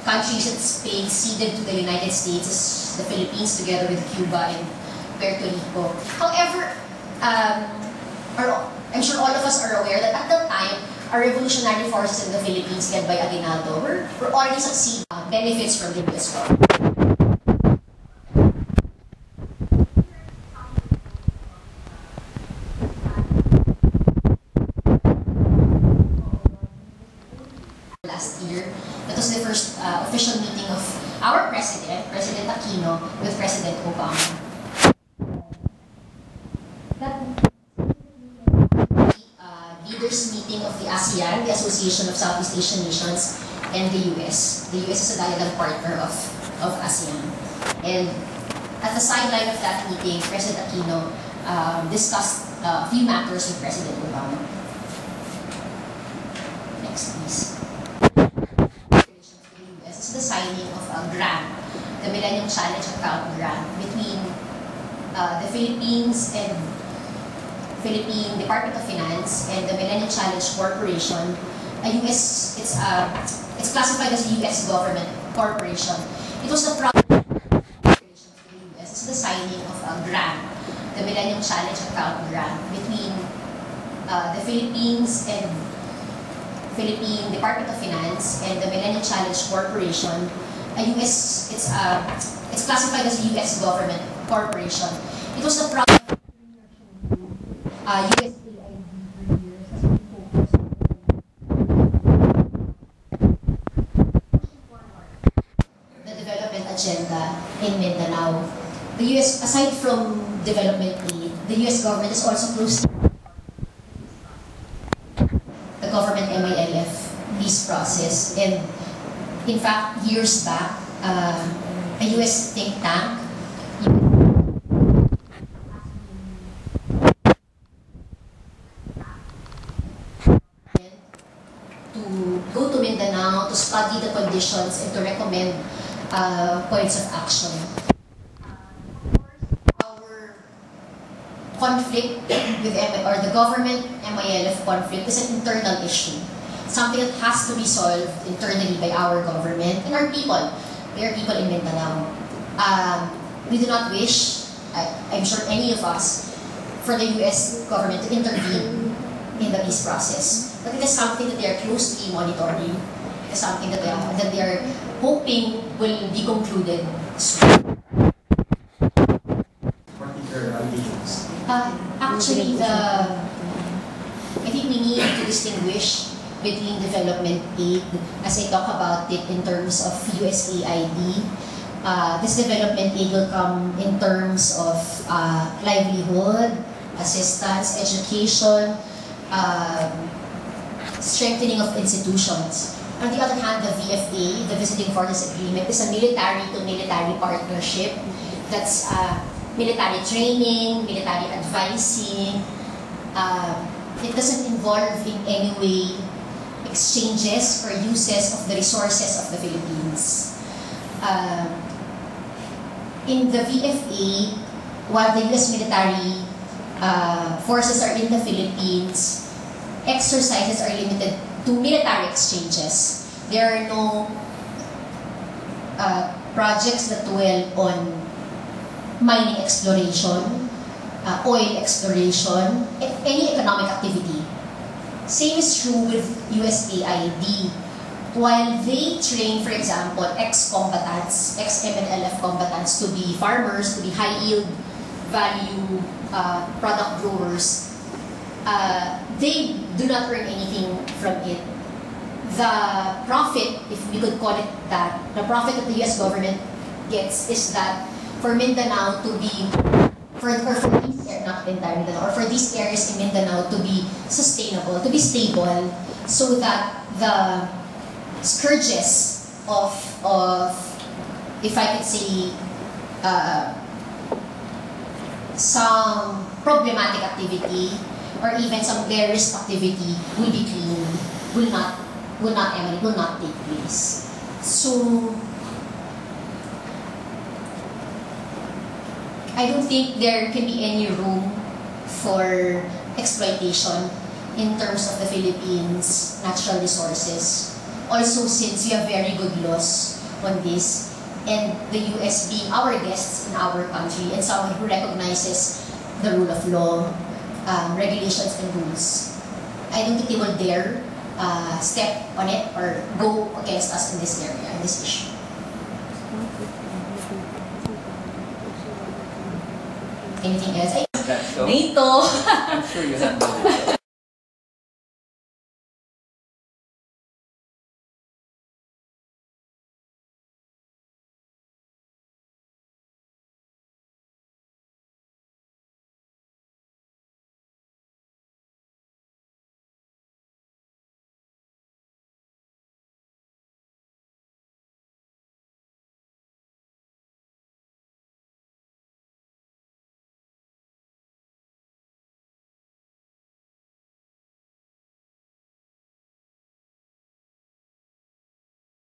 countries that's being ceded to the United States is the Philippines together with Cuba and Puerto Rico. However, I'm sure all of us are aware that at that time, our revolutionary forces in the Philippines led by Aguinaldo were already succeeding benefits from the U.S. government. Last year, that was the first official meeting of our president, President Aquino, with President Obama. That leaders meeting of the ASEAN, the Association of Southeast Asian Nations, and the U.S. The U.S. is a dialogue partner of ASEAN. And at the sideline of that meeting, President Aquino discussed a few matters with President Obama. Next, please. This is the signing of a grant, the Millennium Challenge Account grant between the Philippines and Philippine Department of Finance and the Millennium Challenge Corporation. It's classified as a U.S. government corporation. It was the This is the signing of a grant, the Millennium Challenge Account grant between the Philippines and Philippine Department of Finance and the Millennium Challenge Corporation. It's classified as a U.S. government corporation. It was the U.S.A. the development agenda in Mindanao. The U.S., aside from development aid, the U.S. government is also close to the government MILF peace process. And in fact, years back, a U.S. think tank to go to Mindanao to study the conditions and to recommend points of action. Our conflict with the government MILF conflict is an internal issue, something that has to be solved internally by our government and our people. We are people in Mindanao. We do not wish, I'm sure any of us, for the U.S. government to intervene in the peace process. But it is something that they are closely monitoring. It is something that they are hoping will be concluded soon. Actually, I think we need to distinguish between development aid, as I talk about it in terms of USAID. This development aid will come in terms of livelihood, assistance, education, strengthening of institutions. On the other hand, the VFA, the Visiting Forces Agreement, is a military-to-military partnership. That's military training, military advising. It doesn't involve in any way exchanges or uses of the resources of the Philippines. In the VFA, while the U.S. military forces are in the Philippines, exercises are limited to military exchanges. There are no projects that dwell on mining exploration, oil exploration, any economic activity. Same is true with USAID. While they train, for example, ex-combatants, ex-MNLF combatants to be farmers, to be high-yield value product growers, they do not earn anything from it. The profit, if we could call it that, the profit that the U.S. government gets is that for Mindanao to be, for these areas, not entire Mindanao, or for these areas in Mindanao to be sustainable, to be stable, so that the scourges of if I could say, some problematic activity or even some terrorist activity will be clean, will not emanate, will not take place. So I don't think there can be any room for exploitation in terms of the Philippines' natural resources. Also, since we have very good laws on this, and the US being our guests in our country and someone who recognizes the rule of law, regulations and rules, I don't think they will dare step on it or go against us in this area, in this issue. Anything else? That so? NATO! I'm sure you handled it.